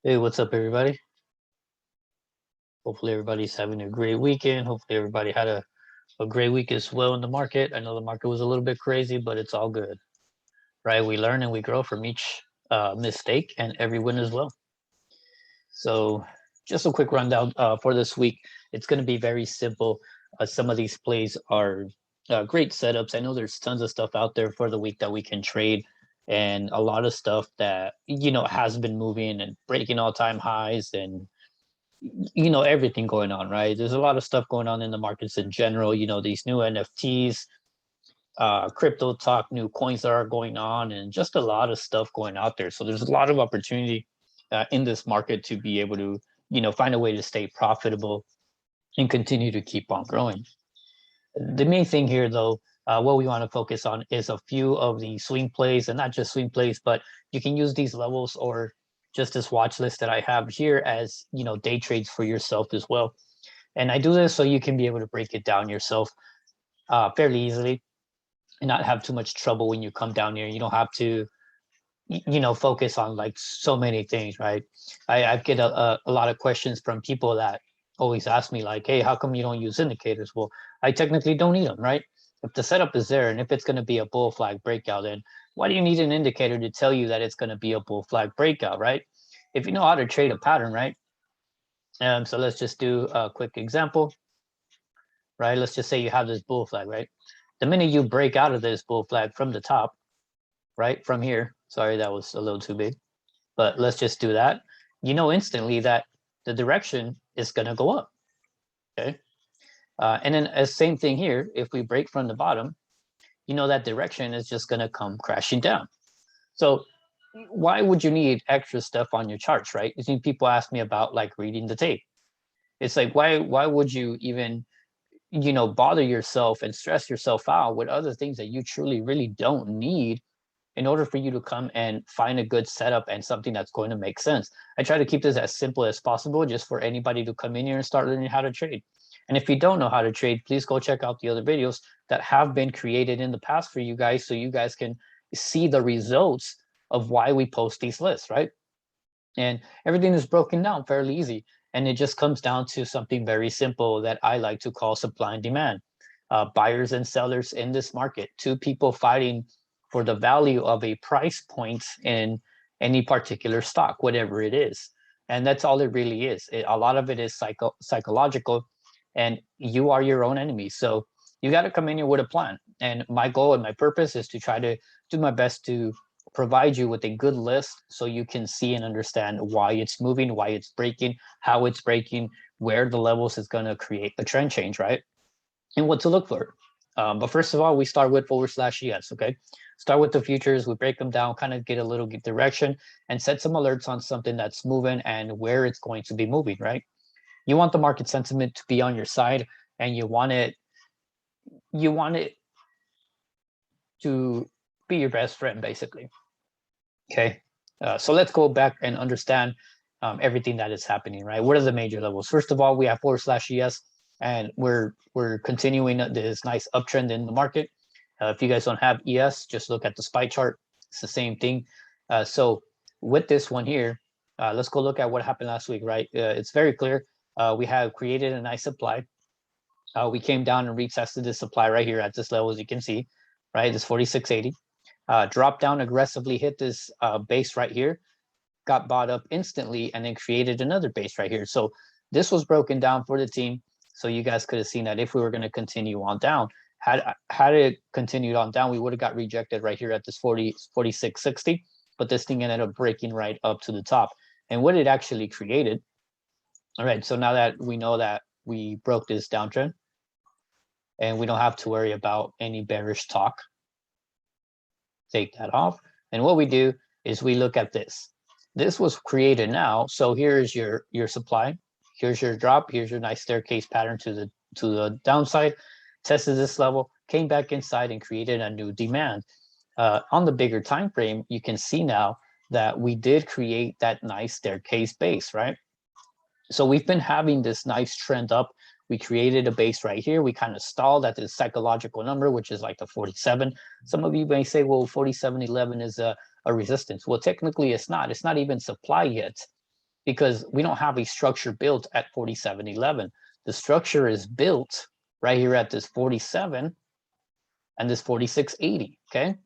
Hey, what's up, everybody? Hopefully, everybody's having a great weekend. Hopefully, everybody had a great week as well in the market. I know the market was a little bit crazy, but it's all good, right? We learn and we grow from each mistake and every win as well. So, just a quick rundown for this week. It's going to be very simple. Some of these plays are great setups. I know there's tons of stuff out there for the week that we can trade, and a lot of stuff that has been moving and breaking all-time highs and everything going on, right? There's a lot of stuff going on in the markets in general. These new NFTs, crypto talk, new coins that are going on, and just a lot of stuff going out there. So there's a lot of opportunity in this market to be able to find a way to stay profitable and continue to keep on growing. The main thing here, though, what we want to focus on is a few of the swing plays, and not just swing plays, but you can use these levels or just this watch list that I have here as day trades for yourself as well. And I do this so you can be able to break it down yourself fairly easily and not have too much trouble when you come down here. You don't have to focus on like so many things, right? I get a lot of questions from people that always ask me like, hey, how come you don't use indicators? Well, I technically don't need them, right? If the setup is there and if it's going to be a bull flag breakout, then why do you need an indicator to tell you that it's going to be a bull flag breakout, right? If you know how to trade a pattern, right? So let's just do a quick example, right? Let's just say you have this bull flag, right? The minute you break out of this bull flag from the top, right, from here, sorry, that was a little too big, but let's just do that. You know instantly that the direction is going to go up, okay? And then same thing here, if we break from the bottom, that direction is just going to come crashing down. So why would you need extra stuff on your charts, right? I think people ask me about like reading the tape. It's like, why would you even bother yourself and stress yourself out with other things that you truly really don't need in order for you to come and find a good setup and something that's going to make sense? I try to keep this as simple as possible just for anybody to come in here and start learning how to trade. And if you don't know how to trade, please go check out the other videos that have been created in the past for you guys so you guys can see the results of why we post these lists, right? And everything is broken down fairly easy. And it just comes down to something very simple that I like to call supply and demand. Buyers and sellers in this market, two people fighting for the value of a price point in any particular stock, whatever it is. And that's all it really is. A lot of it is psychological, and you are your own enemy. So you got to come in here with a plan. And my goal and my purpose is to try to do my best to provide you with a good list so you can see and understand why it's moving, why it's breaking, how it's breaking, where the levels is going to create the trend change, right? And what to look for. But first of all, we start with /ES, okay? Start with the futures, we break them down, kind of get a little direction and set some alerts on something that's moving and where it's going to be moving, right? You want the market sentiment to be on your side, and you want it to be your best friend, basically. Okay, so let's go back and understand everything that is happening, right? What are the major levels? First of all, we have /ES, and we're continuing this nice uptrend in the market. If you guys don't have ES, just look at the SPY chart. It's the same thing. So with this one here, let's go look at what happened last week, right? It's very clear. We have created a nice supply. We came down and retested this supply right here at this level, as you can see, right? This 46.80. Dropped down aggressively, hit this base right here, got bought up instantly, and then created another base right here. So this was broken down for the team. So you guys could have seen that if we were going to continue on down, had it continued on down, we would have got rejected right here at this 46.60. But this thing ended up breaking right up to the top. And what it actually created, all right, so now that we know that we broke this downtrend and we don't have to worry about any bearish talk, take that off. And what we do is we look at this. This was created now. So here's your supply. Here's your drop. Here's your nice staircase pattern to the downside. Tested this level, came back inside and created a new demand. On the bigger time frame, you can see now that we did create that nice staircase base, right? So we've been having this nice trend up. We created a base right here. We kind of stalled at this psychological number, which is like the 47. Some of you may say, well, 47.11 is a resistance. Well, technically it's not. It's not even supply yet. because we don't have a structure built at 47.11. The structure is built right here at this 47 and this 46.80, okay?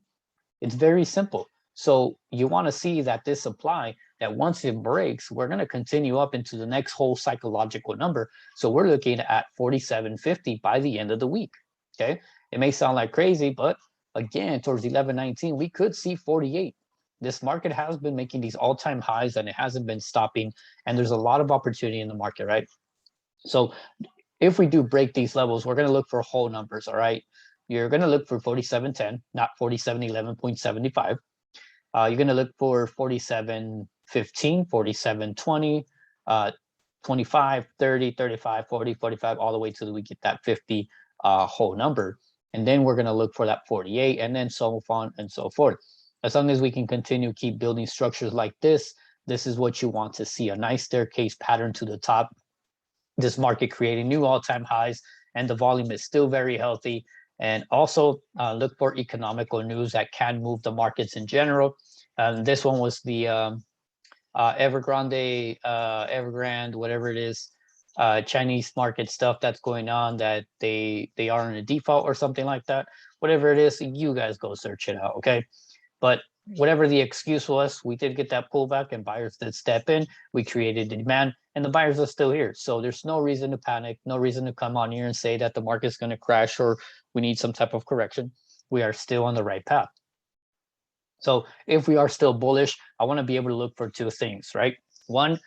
It's very simple. So you want to see that this supply, that once it breaks, we're going to continue up into the next whole psychological number. So we're looking at 47.50 by the end of the week, okay? It may sound like crazy, but again, towards 11.19, we could see 48. This market has been making these all-time highs and it hasn't been stopping. And there's a lot of opportunity in the market, right? So if we do break these levels, we're going to look for whole numbers, all right? You're going to look for 47.10, not 47.11.75. You're going to look for 47.15, 47.20, 25, 30, 35, 40, 45, all the way till we get that 50 whole number. And then we're going to look for that 48 and then so on and so forth. As long as we can continue keep building structures like this, this is what you want to see, a nice staircase pattern to the top. This market creating new all-time highs and the volume is still very healthy. And also look for economical news that can move the markets in general. This one was the Evergrande, whatever it is, Chinese market stuff that's going on, that they are in a default or something like that. Whatever it is, you guys go search it out, okay? But whatever the excuse was, we did get that pullback and buyers did step in. We created the demand and the buyers are still here. So there's no reason to panic, no reason to come on here and say that the market's going to crash or we need some type of correction. We are still on the right path. So if we are still bullish, I want to be able to look for two things, right? One,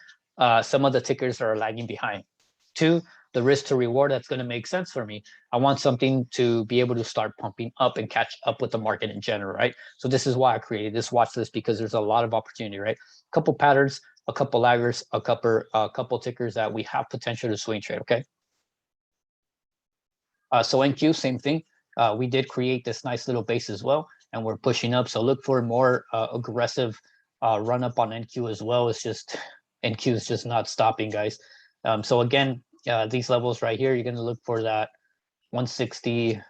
some of the tickers are lagging behind. Two, the risk to reward that's going to make sense for me. I want something to be able to start pumping up and catch up with the market in general, right? So this is why I created this watch list, because there's a lot of opportunity, right? A couple patterns, a couple laggers, a couple tickers that we have potential to swing trade, okay? So NQ, same thing. We did create this nice little base as well, and we're pushing up. So look for more aggressive run up on NQ as well. It's just NQ is just not stopping, guys. So again, these levels right here, you're going to look for that 160.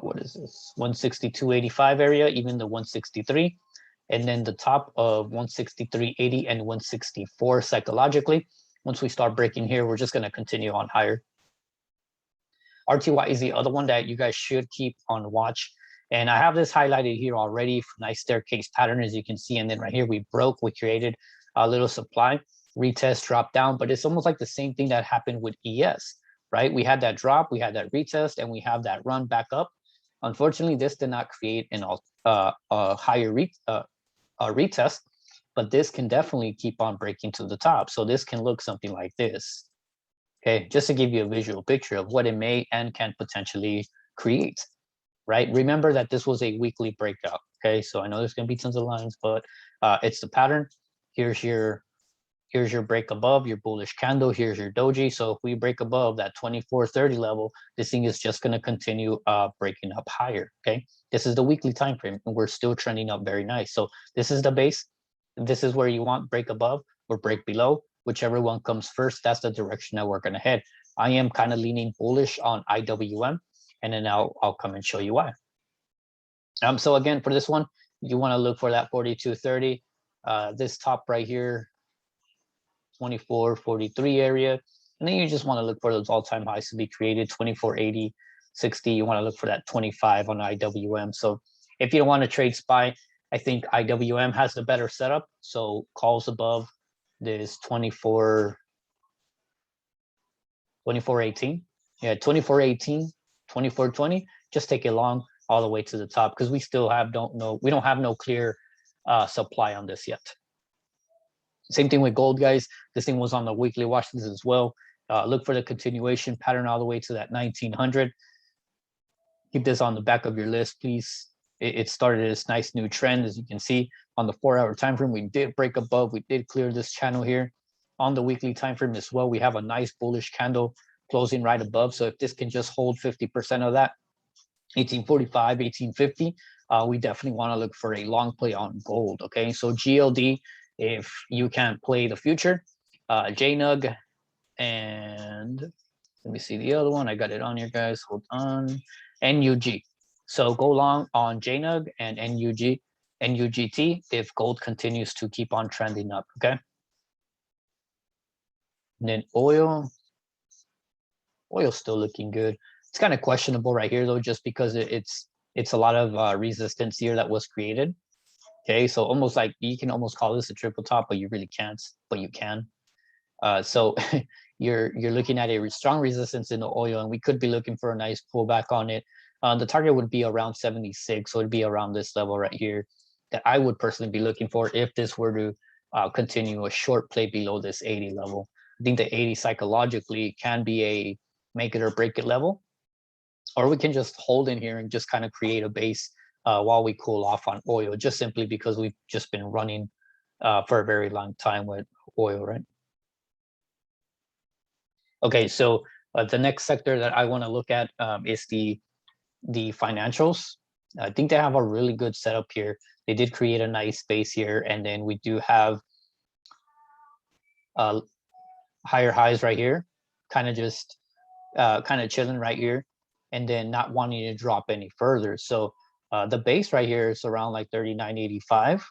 What is this? 162.85 area, even the 163, and then the top of 163.80 and 164 psychologically. Once we start breaking here, we're just going to continue on higher. RTY is the other one that you guys should keep on watch. And I have this highlighted here already. Nice staircase pattern, as you can see. And then right here, we broke, we created a little supply, retest, drop down. But it's almost like the same thing that happened with ES, right? We had that drop, we had that retest, and we have that run back up. Unfortunately, this did not create a higher retest, but this can definitely keep on breaking to the top. So this can look something like this. Okay, just to give you a visual picture of what it may and can potentially create, right? Remember that this was a weekly breakout, okay? So I know there's gonna be tons of lines, but it's the pattern. Here's your break above, your bullish candle, here's your doji. So if we break above that 24.30 level, this thing is just gonna continue breaking up higher, okay? This is the weekly time frame, and we're still trending up very nice. So this is the base. This is where you want break above or break below. Whichever one comes first, that's the direction that we're going to head. I am kind of leaning bullish on IWM, and then I'll come and show you why. So again, for this one, you want to look for that 42.30, this top right here, 24.43 area, and then you just want to look for those all-time highs to be created, 24.80, 60. You want to look for that 25 on IWM. So if you don't want to trade SPY, I think IWM has the better setup. So calls above this 24.18, yeah, 24.18, 24.20, just take it long all the way to the top, because we still we don't have no clear supply on this yet. Same thing with gold, guys. This thing was on the weekly watch list as well. Look for the continuation pattern all the way to that 1900. Keep this on the back of your list, please. It started this nice new trend, as you can see on the 4-hour time frame. We did break above, we did clear this channel here. On the weekly time frame as well, we have a nice bullish candle closing right above. So if this can just hold 50% of that, 1845, 1850, we definitely want to look for a long play on gold. Okay, so GLD, if you can't play the future, JNUG, and let me see the other one. I got it on here, guys. Hold on. NUG. So go long on JNUG and NUGT if gold continues to keep on trending up, okay? And then oil's still looking good. It's kind of questionable right here though, just because it's a lot of resistance here that was created. Okay, so almost like you can almost call this a triple top, but you really can't, but you can. So you're looking at a strong resistance in the oil, and we could be looking for a nice pullback on it. The target would be around 76, so it'd be around this level right here that I would personally be looking for if this were to continue a short play below this 80 level. I think the 80 psychologically can be a make it or break it level, or we can just hold in here and just kind of create a base while we cool off on oil, just simply because we've just been running for a very long time with oil, right? Okay, so the next sector that I want to look at is the financials. I think they have a really good setup here. They did create a nice space here, and then we do have higher highs right here, kind of just kind of chilling right here, and then not wanting to drop any further. So the base right here is around like 39.85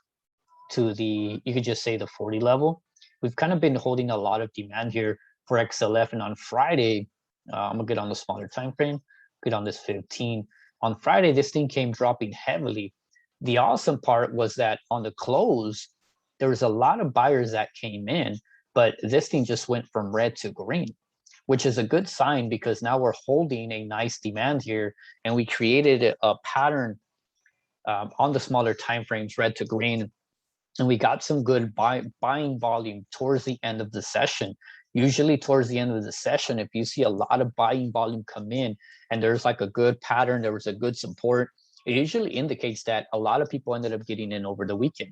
to the, you could just say the 40 level. We've kind of been holding a lot of demand here for XLF, and on Friday, I'm gonna get on the smaller time frame, get on this 15. On Friday, this thing came dropping heavily. The awesome part was that on the close, there was a lot of buyers that came in, but this thing just went from red to green, which is a good sign because now we're holding a nice demand here, and we created a pattern on the smaller time frames, red to green, and we got some good buying volume towards the end of the session. Usually towards the end of the session, if you see a lot of buying volume come in and there's like a good pattern, there was a good support, it usually indicates that a lot of people ended up getting in over the weekend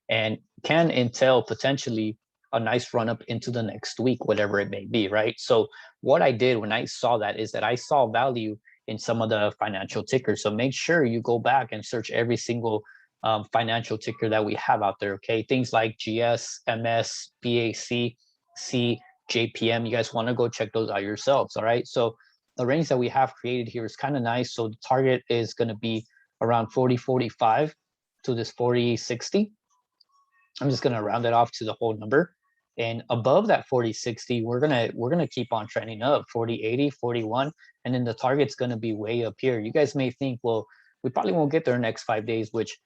and can entail potentially a nice run up into the next week, whatever it may be, right? So what I did when I saw that is that I saw value in some of the financial tickers. So make sure you go back and search every single financial ticker that we have out there, okay? Things like GS, MS, BAC, C, JPM. You guys want to go check those out yourselves, all right? So the range that we have created here is kind of nice. So the target is going to be around 40.45 to this 40.60. I'm just going to round it off to the whole number. And above that 40.60, we're gonna keep on trending up, 40.80, 41, and then the target's gonna be way up here. You guys may think, well, we probably won't get there in the next 5 days, which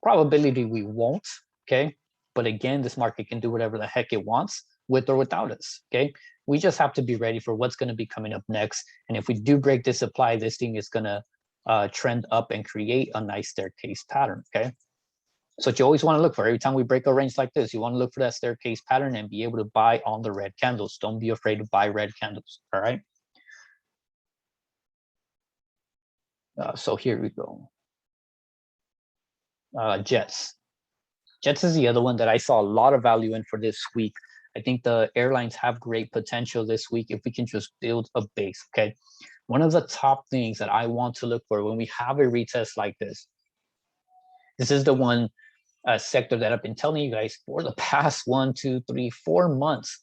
probability we won't, okay? But again, this market can do whatever the heck it wants with or without us, okay? We just have to be ready for what's gonna be coming up next. And if we do break this supply, this thing is gonna trend up and create a nice staircase pattern, okay? So what you always want to look for every time we break a range like this, you want to look for that staircase pattern and be able to buy on the red candles. Don't be afraid to buy red candles. All right. So here we go. Jets. Jets is the other one that I saw a lot of value in for this week. I think the airlines have great potential this week if we can just build a base. Okay. One of the top things that I want to look for when we have a retest like this is the one sector that I've been telling you guys for the past 1, 2, 3, 4 months,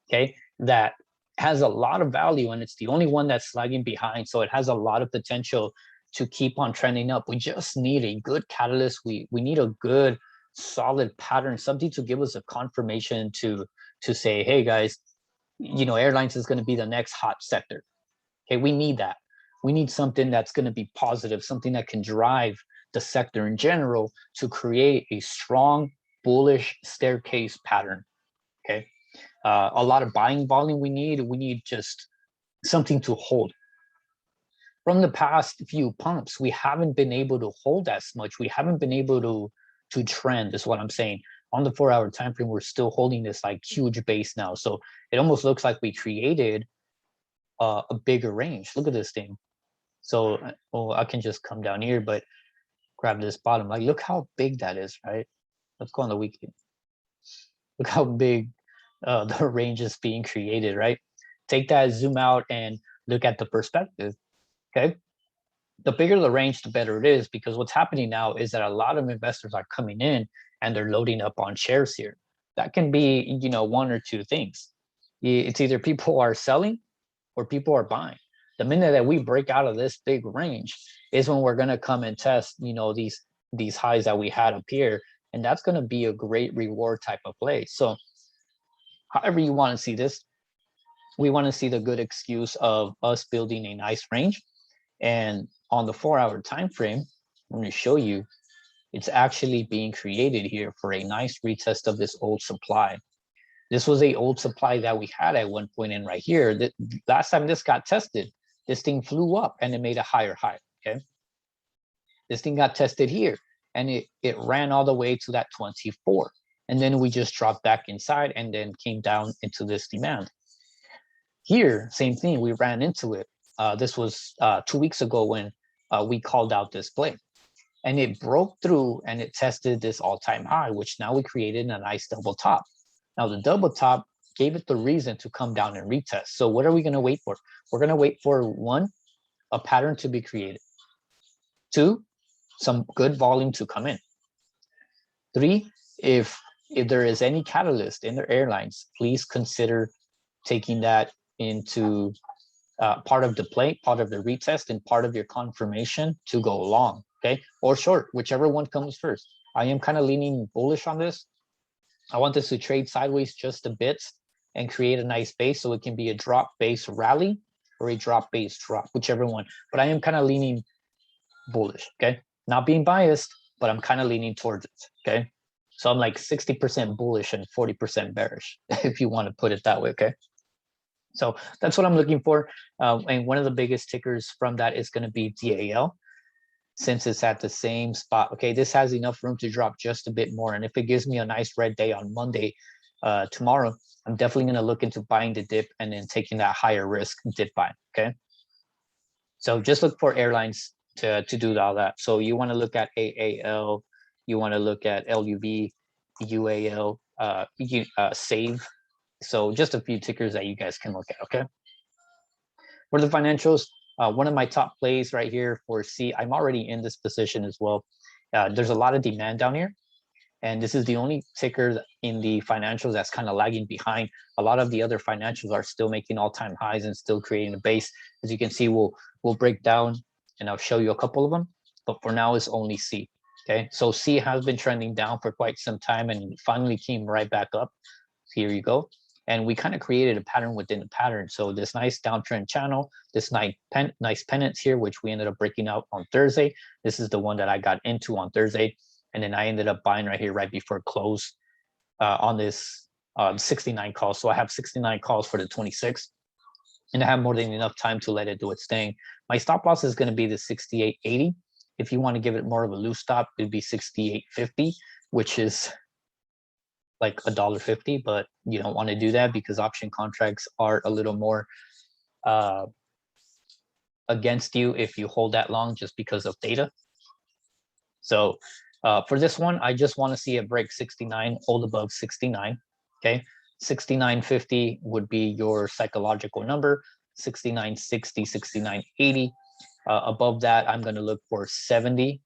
okay, that has a lot of value, and it's the only one that's lagging behind. So it has a lot of potential to keep on trending up. We just need a good catalyst. We need a good solid pattern, something to give us a confirmation to say, hey guys, you know, airlines is going to be the next hot sector. Okay, we need that. We need something that's going to be positive, something that can drive the sector in general to create a strong bullish staircase pattern. Okay, a lot of buying volume we need just something to hold. From the past few pumps, we haven't been able to hold as much. We haven't been able to trend, is what I'm saying. On the 4-hour time frame, we're still holding this like huge base now. So it almost looks like we created a bigger range. Look at this thing. So well, I can just come down here, but grab this bottom. Like, look how big that is, right? Let's go on the weekend. Look how big the range is being created, right? Take that, zoom out, and look at the perspective, okay? The bigger the range, the better it is, because what's happening now is that a lot of investors are coming in and they're loading up on shares here. That can be, you know, one or two things. It's either people are selling or people are buying. The minute that we break out of this big range is when we're going to come and test, you know, these highs that we had up here, and that's going to be a great reward type of play. So however you want to see this. We want to see the good excuse of us building a nice range. And on the 4-hour time frame, I'm going to show you it's actually being created here for a nice retest of this old supply. This was a old supply that we had at one point in right here. The last time this got tested, this thing flew up and it made a higher high, okay? This thing got tested here and it ran all the way to that 24. And then we just dropped back inside and then came down into this demand. Here, same thing, we ran into it. This was 2 weeks ago when we called out this play. And it broke through and it tested this all-time high, which now we created a nice double top. Now the double top gave it the reason to come down and retest. So what are we going to wait for? We're going to wait for 1, a pattern to be created. 2, some good volume to come in. 3, if there is any catalyst in their airlines, please consider taking that into part of the play, part of the retest, and part of your confirmation to go long, okay? Or short, whichever one comes first. I am kind of leaning bullish on this. I want this to trade sideways just a bit and create a nice base so it can be a drop base rally or a drop base drop, whichever one. But I am kind of leaning bullish, okay? Not being biased, but I'm kind of leaning towards it, okay? So I'm like 60% bullish and 40% bearish, if you want to put it that way, okay? So that's what I'm looking for. And one of the biggest tickers from that is going to be DAL, since it's at the same spot. Okay, this has enough room to drop just a bit more. And if it gives me a nice red day on Monday, tomorrow, I'm definitely going to look into buying the dip and then taking that higher risk dip buy, okay? So just look for airlines to do all that. So you want to look at AAL, you want to look at LUV, UAL, SAVE. So just a few tickers that you guys can look at, okay? For the financials, one of my top plays right here for C, I'm already in this position as well. There's a lot of demand down here. And this is the only ticker in the financials that's kind of lagging behind. A lot of the other financials are still making all-time highs and still creating a base. As you can see, we'll break down and I'll show you a couple of them. But for now, it's only C, okay? So C has been trending down for quite some time and finally came right back up. Here you go. And we kind of created a pattern within a pattern. So this nice downtrend channel, this nice pennants here, which we ended up breaking out on Thursday. This is the one that I got into on Thursday. And then I ended up buying right here right before close on this 69 calls. So I have 69 calls for the 26th. And I have more than enough time to let it do its thing. My stop loss is going to be the 68.80. If you want to give it more of a loose stop, it'd be 68.50, which is like $1.50, but you don't want to do that because option contracts are a little more against you if you hold that long just because of data. So for this one, I just want to see it break 69, hold above 69, okay? 69.50 would be your psychological number, 69.60, 69.80. Above that, I'm going to look for 70,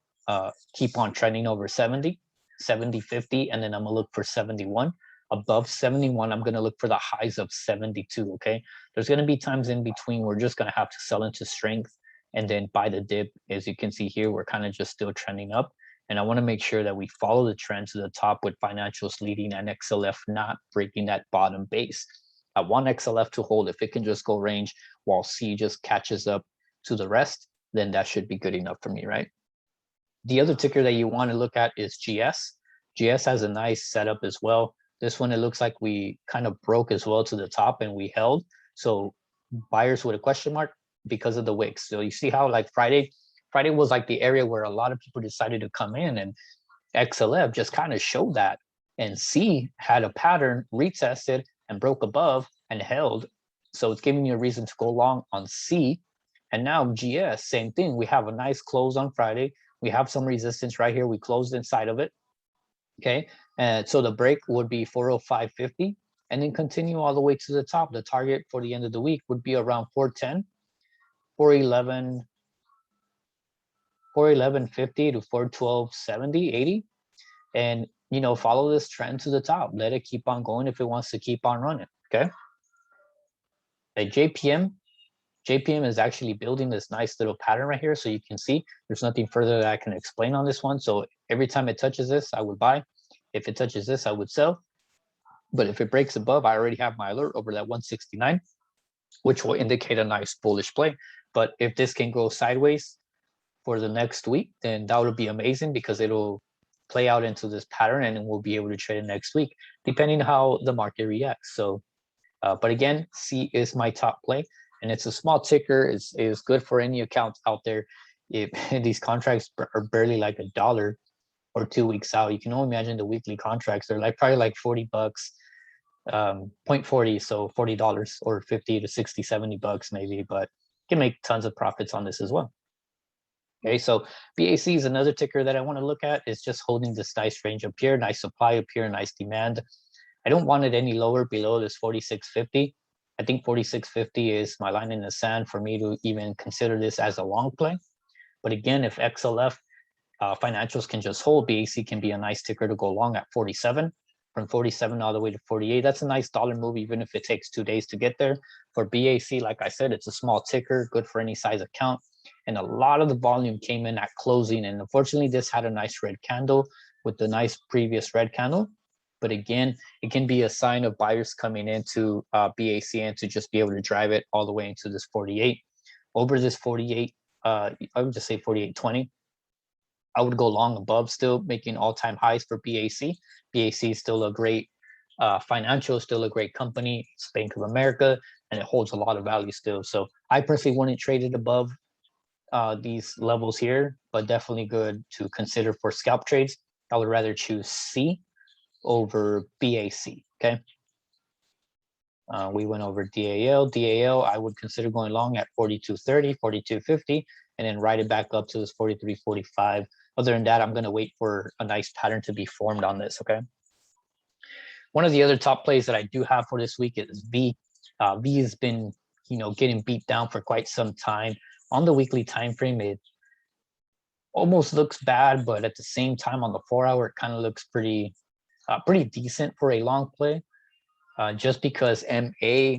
keep on trending over 70. 70.50, and then I'm gonna look for 71. Above 71, I'm gonna look for the highs of 72, okay? There's gonna be times in between we're just gonna have to sell into strength and then buy the dip. As you can see here, we're kind of just still trending up. And I wanna make sure that we follow the trend to the top with financials leading and XLF not breaking that bottom base. I want XLF to hold. If it can just go range while C just catches up to the rest, then that should be good enough for me, right? The other ticker that you want to look at is GS. GS has a nice setup as well. This one, it looks like we kind of broke as well to the top and we held. So buyers with a question mark because of the wicks. So you see how like Friday was like the area where a lot of people decided to come in, and XLF just kind of showed that. And C had a pattern, retested and broke above and held. So it's giving you a reason to go long on C. And now GS, same thing. We have a nice close on Friday. We have some resistance right here. We closed inside of it, okay? And so the break would be 405.50 and then continue all the way to the top. The target for the end of the week would be around 410, 411, 411.50 to 412.70, 80. And, you know, follow this trend to the top. Let it keep on going if it wants to keep on running, okay? At JPM is actually building this nice little pattern right here. So you can see there's nothing further that I can explain on this one. So every time it touches this, I would buy. If it touches this, I would sell. But if it breaks above, I already have my alert over that 169, which will indicate a nice bullish play. But if this can go sideways for the next week, then that would be amazing because it'll play out into this pattern and we'll be able to trade it next week, depending on how the market reacts. So, but again, C is my top play, and it's a small ticker. Is good for any account out there. If these contracts are barely like $1 or 2 weeks out, you can only imagine the weekly contracts. They're like probably like $40, 0.40, so $40 or 50 to 60, $70 maybe, but you can make tons of profits on this as well. Okay, so BAC is another ticker that I want to look at. It's just holding this nice range up here, nice supply up here, nice demand. I don't want it any lower below this 46.50. I think 46.50 is my line in the sand for me to even consider this as a long play. But again, if XLF financials can just hold, BAC can be a nice ticker to go long at 47. From 47 all the way to 48, that's a nice dollar move, even if it takes 2 days to get there. For BAC, like I said, it's a small ticker, good for any size account. And a lot of the volume came in at closing. And unfortunately, this had a nice red candle with the nice previous red candle. But again, it can be a sign of buyers coming into BAC and to just be able to drive it all the way into this 48. Over this 48, I would just say 48.20. I would go long above, still making all-time highs for BAC. BAC is still a great financial, still a great company. It's Bank of America, and it holds a lot of value still. So I personally wouldn't trade it above these levels here, but definitely good to consider for scalp trades. I would rather choose C over BAC, okay? We went over DAL. DAL, I would consider going long at 42.30, 42.50, and then ride it back up to this 43.45. Other than that, I'm going to wait for a nice pattern to be formed on this, okay? One of the other top plays that I do have for this week is V. V has been, getting beat down for quite some time. On the weekly time frame, it almost looks bad, but at the same time, on the 4-hour, it kind of looks pretty decent for a long play. Just because MA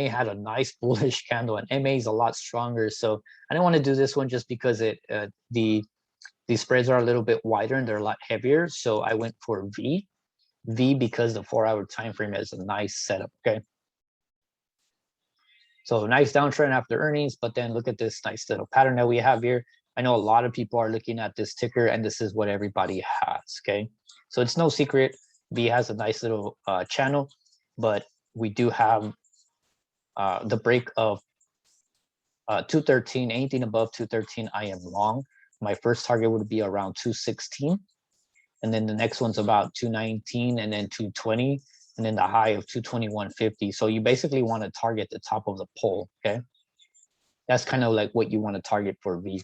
had a nice bullish candle, and MA is a lot stronger. So I don't want to do this one just because the spreads are a little bit wider and they're a lot heavier. So I went for V because the 4-hour time frame is a nice setup. Okay. So nice downtrend after earnings, but then look at this nice little pattern that we have here. I know a lot of people are looking at this ticker, and this is what everybody has. Okay. So it's no secret. V has a nice little channel, but we do have the break of 213. Anything above 213, I am long. My first target would be around 216, and then the next one's about 219, and then 220, and then the high of 221.50. So you basically want to target the top of the pole. Okay, that's kind of like what you want to target for V,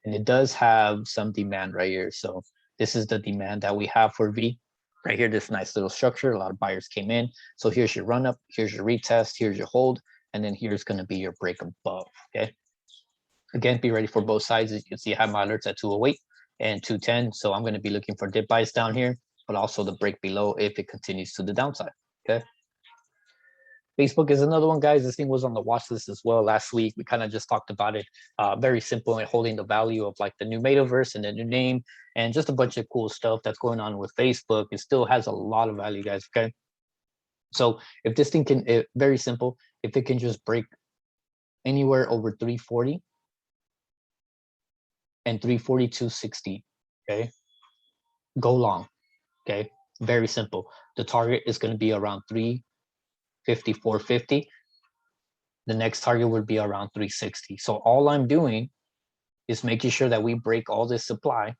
and it does have some demand right here. So this is the demand that we have for V. Right here, this nice little structure. A lot of buyers came in. So here's your run up, here's your retest, here's your hold, and then here's going to be your break above. Okay. Again, be ready for both sides. As you can see, I have my alerts at 208 and 210. So I'm going to be looking for dip buys down here, but also the break below if it continues to the downside. Okay. Facebook is another one, guys. This thing was on the watch list as well last week. We kind of just talked about it. Very simple and holding the value of like the new metaverse and the new name and just a bunch of cool stuff that's going on with Facebook. It still has a lot of value, guys. Okay. So if this thing can, very simple, if it can just break anywhere over 340 and 342.60, okay, go long. Okay. Very simple. The target is going to be around 354.50. The next target would be around 360. So all I'm doing is making sure that we break all this supply.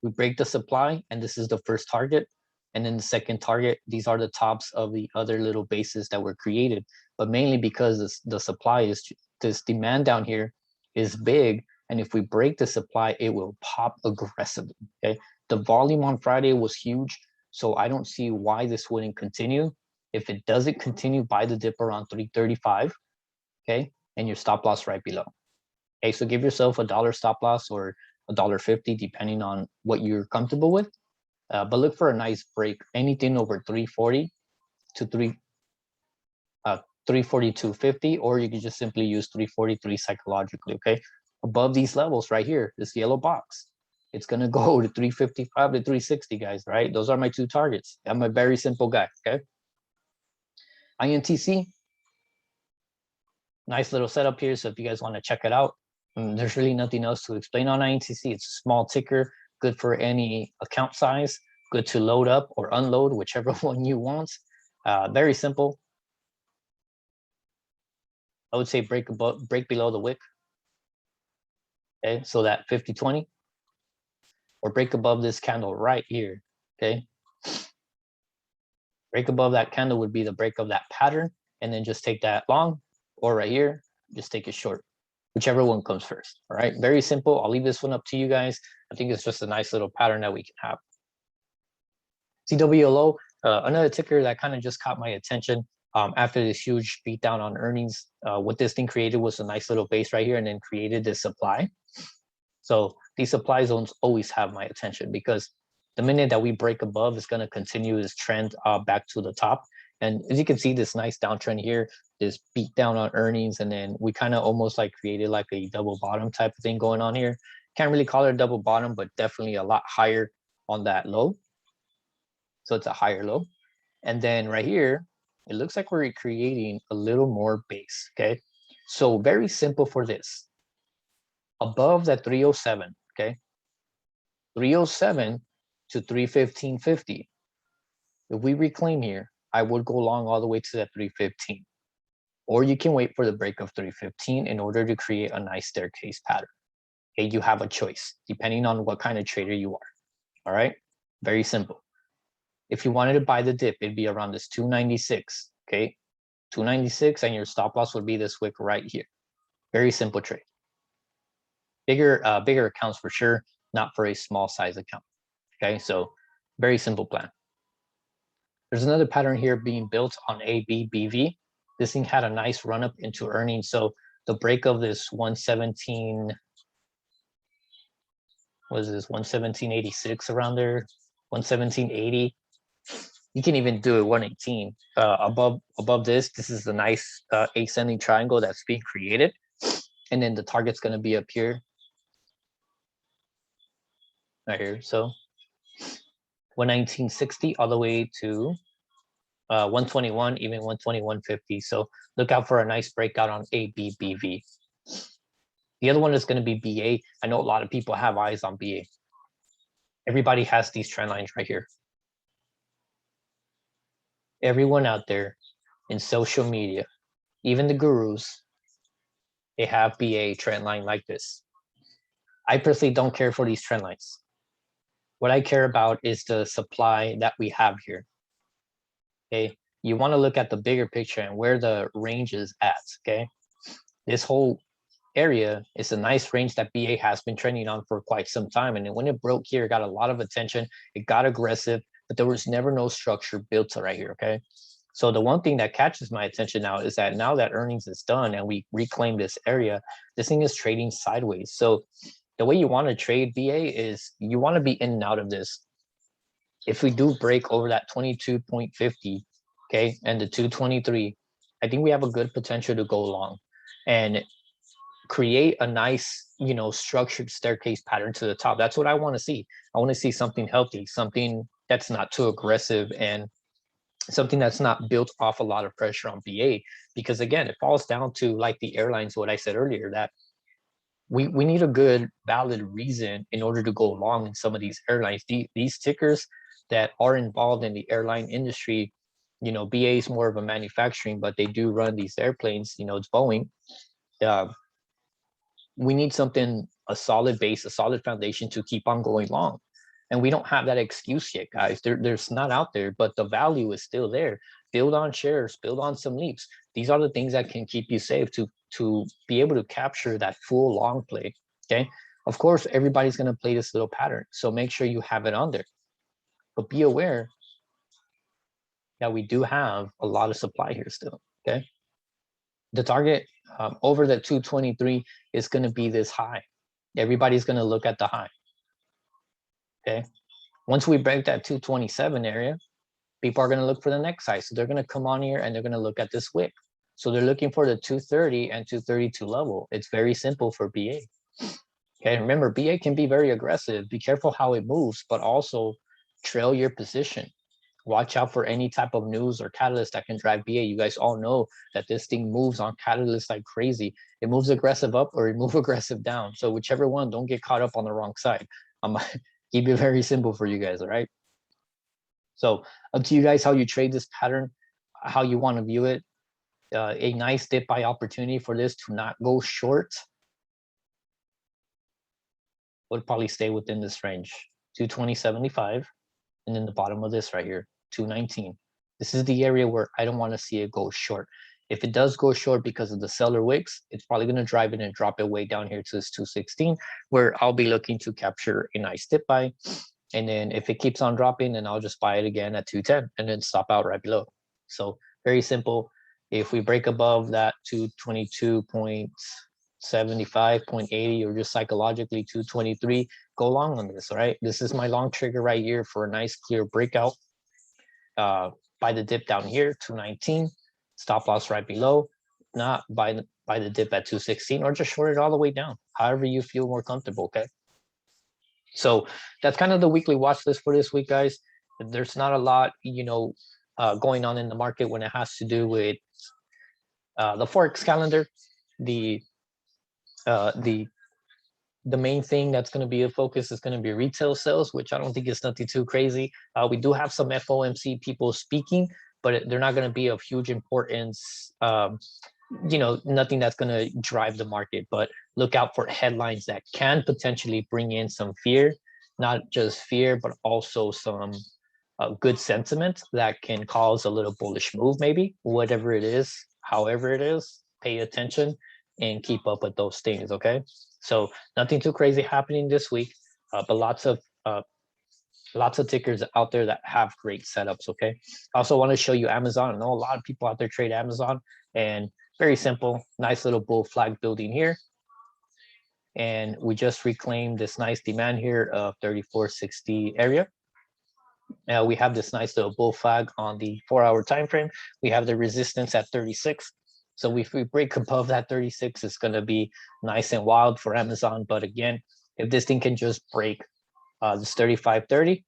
We break the supply, and this is the first target. And then the second target, these are the tops of the other little bases that were created. But mainly because the supply is, this demand down here is big. And if we break the supply, it will pop aggressively. Okay. The volume on Friday was huge. So I don't see why this wouldn't continue. If it doesn't continue, buy the dip around 335, okay, and your stop loss right below. Okay, so give yourself $1 stop loss or $1.50, depending on what you're comfortable with. But look for a nice break, anything over 340 to 342.50, or you can just simply use 343 psychologically. Okay, above these levels right here, this yellow box. it's going to go to 355 to 360, guys, right? Those are my two targets. I'm a very simple guy, okay? INTC, nice little setup here. So if you guys want to check it out, there's really nothing else to explain on INTC. It's a small ticker, good for any account size, good to load up or unload, whichever one you want. Very simple. I would say break below the wick. Okay, so that 50-20, or break above this candle right here. Okay, break above that candle would be the break of that pattern, and then just take that long, or right here, just take it short, whichever one comes first. All right, very simple. I'll leave this one up to you guys. I think it's just a nice little pattern that we can have. CWLO, another ticker that kind of just caught my attention after this huge beatdown on earnings. What this thing created was a nice little base right here, and then created this supply. So these supply zones always have my attention, because the minute that we break above, it's going to continue this trend back to the top. And as you can see, this nice downtrend here, this beat down on earnings, and then we kind of almost like created like a double bottom type of thing going on here. Can't really call it a double bottom, but definitely a lot higher on that low. So it's a higher low. And then right here, it looks like we're creating a little more base, okay? So very simple for this. Above that 307, okay? 307 to 315.50. If we reclaim here, I would go long all the way to that 315. Or you can wait for the break of 315 in order to create a nice staircase pattern. Okay, you have a choice depending on what kind of trader you are. All right, very simple. If you wanted to buy the dip, it'd be around this 296. Okay, 296, and your stop loss would be this wick right here. Very simple trade. Bigger accounts for sure, not for a small size account. Okay, so very simple plan. There's another pattern here being built on ABBV. This thing had a nice run up into earnings. So the break of this 117, was this 117.86 around there, 117.80. You can even do it 118. Above this is a nice ascending triangle that's being created, and then the target's going to be up here, right here. So 119.60 all the way to 121, even 121.50. So look out for a nice breakout on ABBV. The other one is going to be BA. I know a lot of people have eyes on BA. Everybody has these trend lines right here. Everyone out there in social media, even the gurus, they have BA trend line like this. I personally don't care for these trend lines. What I care about is the supply that we have here. Okay, you want to look at the bigger picture and where the range is at. Okay, this whole area is a nice range that BA has been trending on for quite some time, and then when it broke here, it got a lot of attention. It got aggressive, but there was never no structure built right here. Okay, so the one thing that catches my attention now is that now that earnings is done and we reclaim this area, this thing is trading sideways. So the way you want to trade BA is you want to be in and out of this. If we do break over that 22.50, okay, and the 223, I think we have a good potential to go long and create a nice, you know, structured staircase pattern to the top. That's what I want to see. I want to see something healthy, something that's not too aggressive, and something that's not built off a lot of pressure on BA. Because again, it falls down to like the airlines, what I said earlier, that we need a good valid reason in order to go long in some of these airlines. These tickers that are involved in the airline industry, you know, BA is more of a manufacturing, but they do run these airplanes, you know, it's Boeing. We need something, a solid base, a solid foundation to keep on going long. And we don't have that excuse yet, guys. There's not out there, but the value is still there. Build on shares, build on some leaps. These are the things that can keep you safe to be able to capture that full long play, okay? Of course, everybody's gonna play this little pattern, so make sure you have it on there. But be aware that we do have a lot of supply here still, okay? The target over the 223 is going to be this high. Everybody's going to look at the high. Okay. Once we break that 227 area, people are going to look for the next high. So they're going to come on here and they're going to look at this wick. So they're looking for the 230 and 232 level. It's very simple for BA. Okay, remember, BA can be very aggressive. Be careful how it moves, but also trail your position. Watch out for any type of news or catalyst that can drive BA. You guys all know that this thing moves on catalysts like crazy. It moves aggressive up or it moves aggressive down. So whichever one, don't get caught up on the wrong side. I'm keep it very simple for you guys, all right? So up to you guys how you trade this pattern, how you want to view it. A nice dip buy opportunity for this to not go short would probably stay within this range, 220.75, and then the bottom of this right here, 219. This is the area where I don't want to see it go short. If it does go short because of the seller wicks, it's probably going to drive it and drop it way down here to this 216, where I'll be looking to capture a nice dip buy. And then if it keeps on dropping, then I'll just buy it again at 210 and then stop out right below. So very simple. If we break above that 222.75, 0.80, or just psychologically 223, go long on this, all right? This is my long trigger right here for a nice clear breakout. Buy the dip down here, 219, stop loss right below, not buy the dip at 216, or just short it all the way down, however you feel more comfortable, okay? So that's kind of the weekly watch list for this week, guys. There's not a lot, going on in the market when it has to do with the Forex calendar. The main thing that's going to be a focus is going to be retail sales, which I don't think is nothing too crazy. We do have some FOMC people speaking, but they're not going to be of huge importance. Nothing that's going to drive the market, but look out for headlines that can potentially bring in some fear, not just fear, but also some good sentiment that can cause a little bullish move, maybe. Whatever it is, however it is, pay attention and keep up with those things, okay? So nothing too crazy happening this week, but lots of tickers out there that have great setups, okay? I also want to show you Amazon. I know a lot of people out there trade Amazon, and very simple, nice little bull flag building here. And we just reclaimed this nice demand here of 3460 area. Now we have this nice little bull flag on the 4-hour time frame. We have the resistance at 36. So if we break above that 36, it's going to be nice and wild for Amazon. But again, if this thing can just break this 35.30,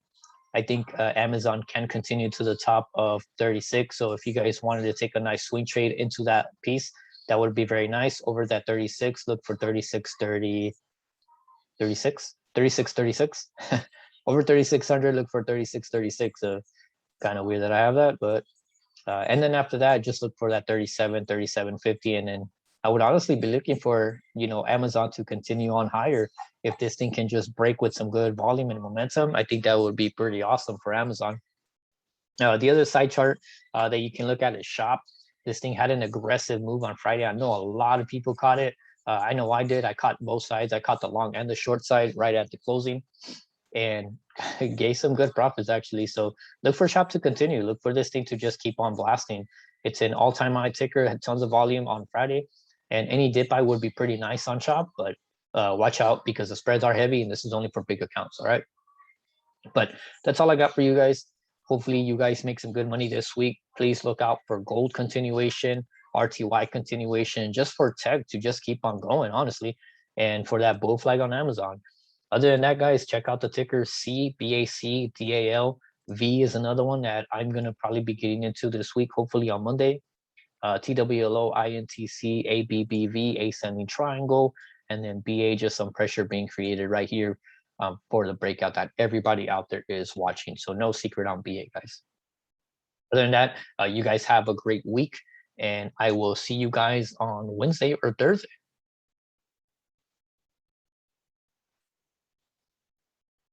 I think Amazon can continue to the top of 36. So if you guys wanted to take a nice swing trade into that piece, that would be very nice. Over that 36, look for 36.30, 36.36. Over 3,600, look for 36.36. Kind of weird that I have that, but and then after that, just look for that 37.50, and then I would honestly be looking for Amazon to continue on higher. If this thing can just break with some good volume and momentum, I think that would be pretty awesome for Amazon. The other side chart that you can look at is Shop. This thing had an aggressive move on Friday. I know a lot of people caught it. I know I did. I caught both sides. I caught the long and the short side right at the closing, and gave some good profits actually. So look for Shop to continue. Look for this thing to just keep on blasting. It's an all-time high ticker, had tons of volume on Friday, and any dip buy would be pretty nice on Shop, but watch out because the spreads are heavy and this is only for big accounts, all right? But that's all I got for you guys. Hopefully you guys make some good money this week. Please look out for gold continuation, RTY continuation, just for tech to just keep on going, honestly, and for that bull flag on Amazon. Other than that, guys, check out the ticker C, BAC, DAL. V is another one that I'm going to probably be getting into this week, hopefully on Monday. TWLO, INTC, ABBV, ascending triangle, and then BA, just some pressure being created right here for the breakout that everybody out there is watching. So no secret on BA, guys. Other than that, you guys have a great week, and I will see you guys on Wednesday or Thursday.